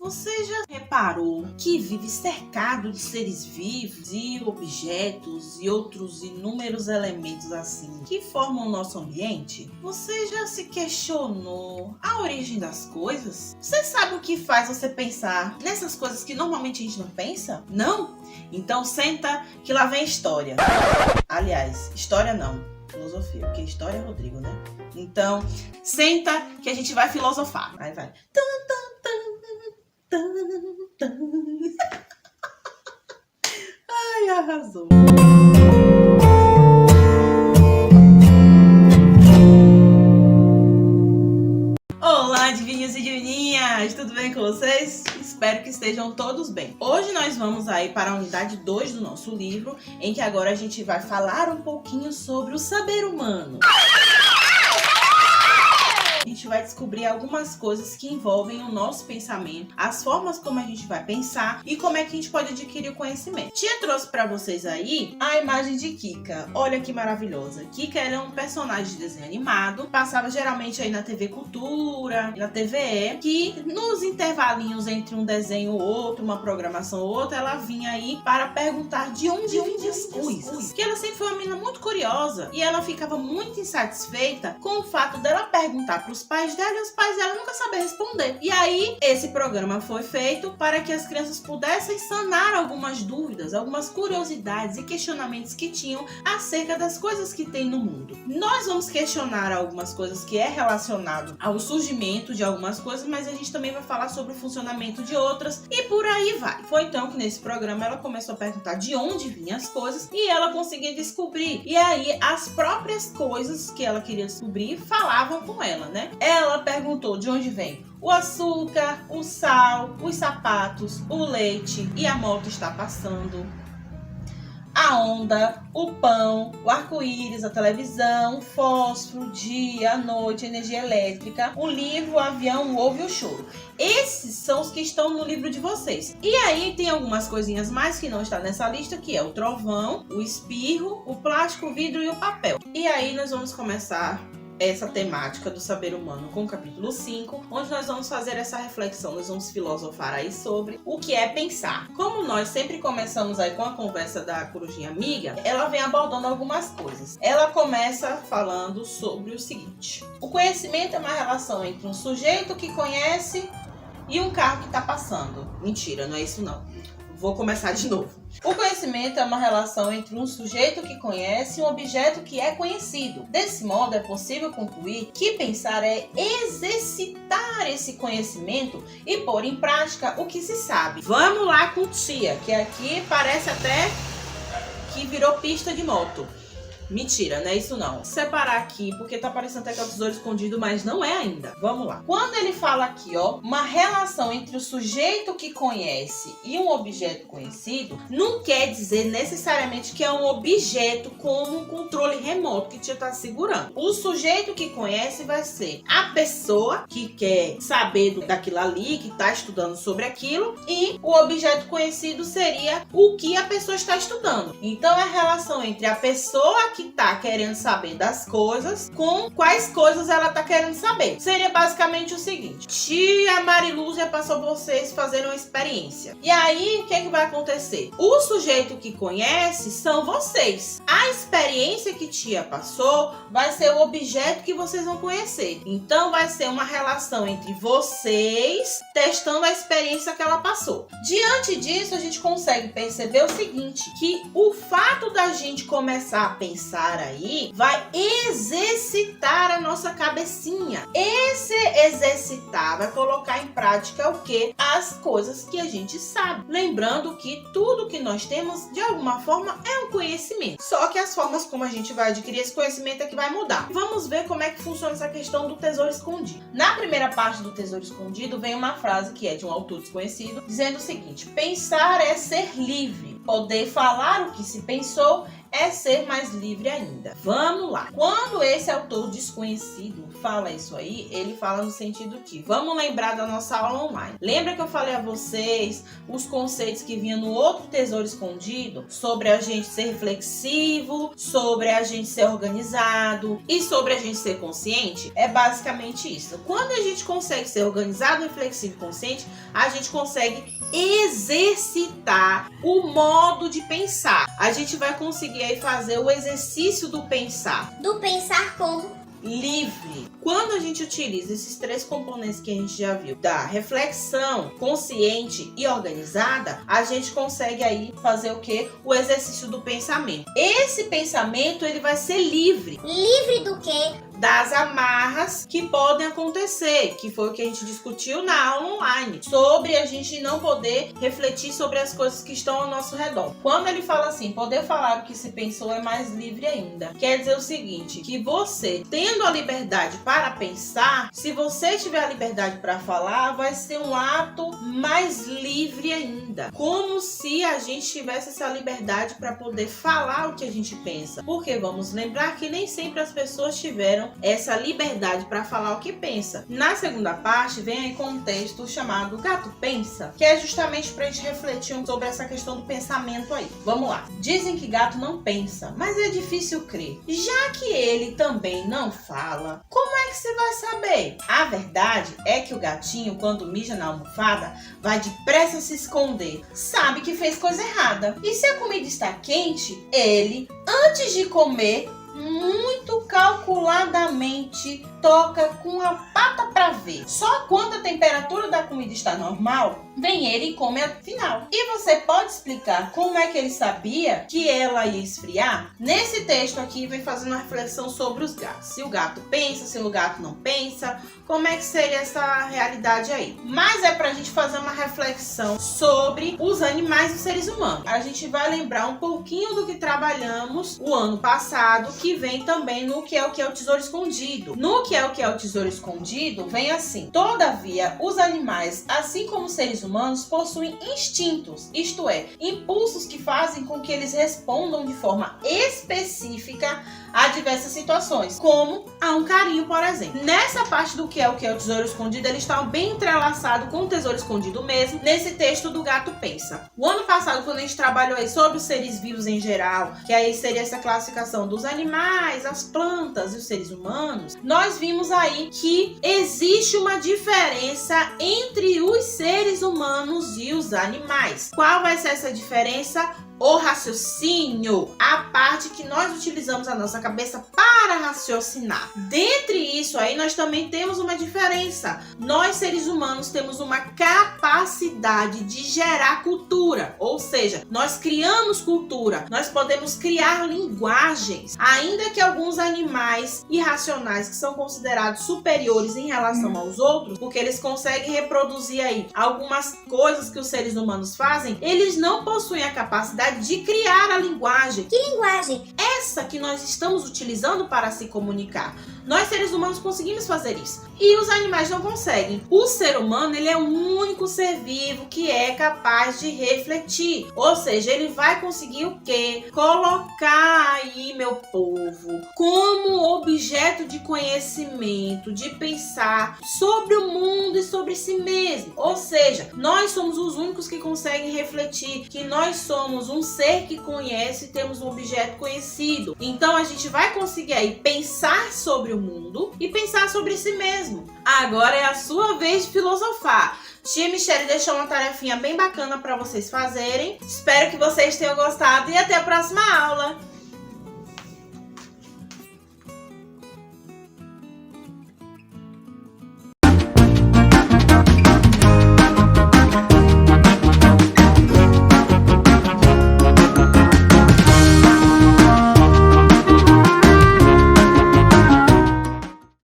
Você já reparou que vive cercado de seres vivos e objetos e outros inúmeros elementos assim que formam o nosso ambiente? Você já se questionou a origem das coisas? Você sabe o que faz você pensar nessas coisas que normalmente a gente não pensa? Não? Então senta que lá vem história. Aliás, história não, filosofia, porque história é Rodrigo, né? Então, senta que a gente vai filosofar. Aí vai. Ai, arrasou. Olá, adivinhos e divininhas! Tudo bem com vocês? Espero que estejam todos bem. Hoje nós vamos aí para a unidade 2 do nosso livro, em que agora a gente vai falar um pouquinho sobre o saber humano. A gente vai descobrir algumas coisas que envolvem o nosso pensamento, as formas como a gente vai pensar e como é que a gente pode adquirir o conhecimento. Tia trouxe para vocês aí a imagem de Kika. Olha que maravilhosa. Kika era um personagem de desenho animado, passava geralmente aí na TV Cultura, na TVE, que nos intervalinhos entre um desenho ou outro, uma programação ou outra, ela vinha aí para perguntar de onde vinham as coisas. Que ela sempre foi uma menina muito curiosa e ela ficava muito insatisfeita com o fato dela perguntar para os pais dela e os pais dela nunca saber responder. E aí, esse programa foi feito para que as crianças pudessem sanar algumas dúvidas, algumas curiosidades e questionamentos que tinham acerca das coisas que tem no mundo. Nós vamos questionar algumas coisas que é relacionado ao surgimento de algumas coisas, mas a gente também vai falar sobre o funcionamento de outras e por aí vai. Foi então que nesse programa ela começou a perguntar de onde vinham as coisas e ela conseguia descobrir. E aí, as próprias coisas que ela queria descobrir falavam com ela, né? Ela perguntou de onde vem o açúcar, o sal, os sapatos, o leite e a moto está passando, a onda, o pão, o arco-íris, a televisão, o fósforo, o dia, a noite, a energia elétrica, o livro, o avião, o ovo e o choro. Esses são os que estão no livro de vocês. E aí tem algumas coisinhas mais que não estão nessa lista, que é o trovão, o espirro, o plástico, o vidro e o papel. E aí nós vamos começar essa temática do saber humano com o capítulo 5, onde nós vamos fazer essa reflexão, nós vamos filosofar aí sobre o que é pensar. Como nós sempre começamos aí com a conversa da corujinha amiga, ela vem abordando algumas coisas. Ela começa falando sobre o seguinte: o conhecimento é uma relação entre um sujeito que conhece e um carro que está passando. Mentira, não é isso não. Vou começar de novo. O conhecimento é uma relação entre um sujeito que conhece e um objeto que é conhecido. Desse modo, é possível concluir que pensar é exercitar esse conhecimento e pôr em prática o que se sabe. Vamos lá com tia, que aqui parece até que virou pista de moto. Mentira, não é isso não. Vou separar aqui, porque tá parecendo até que é o tesouro escondido, mas não é ainda. Vamos lá. Quando ele fala aqui, ó, uma relação entre o sujeito que conhece e um objeto conhecido, não quer dizer necessariamente que é um objeto como um controle remoto que te tá segurando. O sujeito que conhece vai ser a pessoa que quer saber daquilo ali, que tá estudando sobre aquilo, e o objeto conhecido seria o que a pessoa está estudando. Então, é a relação entre a pessoa que tá querendo saber das coisas com quais coisas ela tá querendo saber. Seria basicamente o seguinte: tia Marilúzia passou vocês fazerem uma experiência. E aí, o que é que vai acontecer? O sujeito que conhece são vocês. A experiência que tia passou vai ser o objeto que vocês vão conhecer. Então, vai ser uma relação entre vocês testando a experiência que ela passou. Diante disso, a gente consegue perceber o seguinte, que o fato da gente começar a pensar aí vai exercitar a nossa cabecinha. Esse exercitar vai colocar em prática o que? As coisas que a gente sabe. Lembrando que tudo que nós temos, de alguma forma, é um conhecimento. Só que as formas como a gente vai adquirir esse conhecimento é que vai mudar. Vamos ver como é que funciona essa questão do tesouro escondido. Na primeira parte do tesouro escondido vem uma frase que é de um autor desconhecido, dizendo o seguinte: pensar é ser livre. Poder falar o que se pensou é ser mais livre ainda. Vamos lá. Quando esse autor desconhecido fala isso aí, ele fala no sentido que, vamos lembrar da nossa aula online. Lembra que eu falei a vocês os conceitos que vinham no outro tesouro escondido? Sobre a gente ser reflexivo, sobre a gente ser organizado e sobre a gente ser consciente? É basicamente isso. Quando a gente consegue ser organizado, reflexivo e consciente, a gente consegue exercitar o modo de pensar. A gente vai conseguir aí fazer o exercício do pensar. Do pensar como? Livre. Quando a gente utiliza esses três componentes que a gente já viu, da reflexão consciente e organizada, a gente consegue aí fazer o quê? O exercício do pensamento. Esse pensamento, ele vai ser livre. Livre do quê? Das amarras que podem acontecer, que foi o que a gente discutiu na aula online, sobre a gente não poder refletir sobre as coisas que estão ao nosso redor. Quando ele fala assim, poder falar o que se pensou é mais livre ainda, quer dizer o seguinte, que você, tendo a liberdade para pensar, se você tiver a liberdade para falar, vai ser um ato mais livre ainda, como se a gente tivesse essa liberdade para poder falar o que a gente pensa, porque vamos lembrar que nem sempre as pessoas tiveram essa liberdade para falar o que pensa. Na segunda parte vem aí com um texto chamado Gato Pensa, que é justamente para a gente refletir sobre essa questão do pensamento aí. Vamos lá. Dizem que gato não pensa, mas é difícil crer. Já que ele também não fala, como é que você vai saber? A verdade é que o gatinho, quando mija na almofada, vai depressa se esconder. Sabe que fez coisa errada. E se a comida está quente, ele, antes de comer, muito calculadamente toca com a pata para ver. Só quando a temperatura da comida está normal, vem ele e come afinal. E você pode explicar como é que ele sabia que ela ia esfriar? Nesse texto aqui vem fazendo uma reflexão sobre os gatos. Se o gato pensa, se o gato não pensa, como é que seria essa realidade aí? Mas é pra gente fazer uma reflexão sobre os animais e os seres humanos. A gente vai lembrar um pouquinho do que trabalhamos o ano passado, que vem também no que é o Tesouro Escondido. No que é o Tesouro Escondido, vem assim: todavia, os animais, assim como os seres humanos, possuem instintos, isto é, impulsos que fazem com que eles respondam de forma específica a diversas situações, como a um carinho, por exemplo. Nessa parte do que é o Tesouro Escondido, ele está bem entrelaçado com o Tesouro Escondido mesmo, nesse texto do Gato Pensa. O ano passado, quando a gente trabalhou aí sobre os seres vivos em geral, que aí seria essa classificação dos animais, as plantas e os seres humanos, nós vimos aí que existe uma diferença entre os seres humanos e os animais. Qual vai ser essa diferença? O raciocínio, a parte que nós utilizamos a nossa cabeça para raciocinar. Dentre isso aí, nós também temos uma diferença. Nós, seres humanos, temos uma capacidade de gerar cultura, ou seja, nós criamos cultura, nós podemos criar linguagens, ainda que alguns animais irracionais, que são considerados superiores em relação aos outros, porque eles conseguem reproduzir aí algumas coisas que os seres humanos fazem, eles não possuem a capacidade de criar a linguagem. Que linguagem? Essa que nós estamos utilizando para se comunicar. Nós, seres humanos, conseguimos fazer isso. E os animais não conseguem. O ser humano, ele é o único ser vivo que é capaz de refletir. Ou seja, ele vai conseguir o quê? Colocar aí, meu povo, como objeto de conhecimento, de pensar sobre o mundo e sobre si mesmo. Ou seja, nós somos os únicos que conseguem refletir, que nós somos um ser que conhece e temos um objeto conhecido. Então, a gente vai conseguir aí pensar sobre o mundo e pensar sobre si mesmo. Agora é a sua vez de filosofar. Tia Michelle deixou uma tarefinha bem bacana para vocês fazerem. Espero que vocês tenham gostado e até a próxima aula!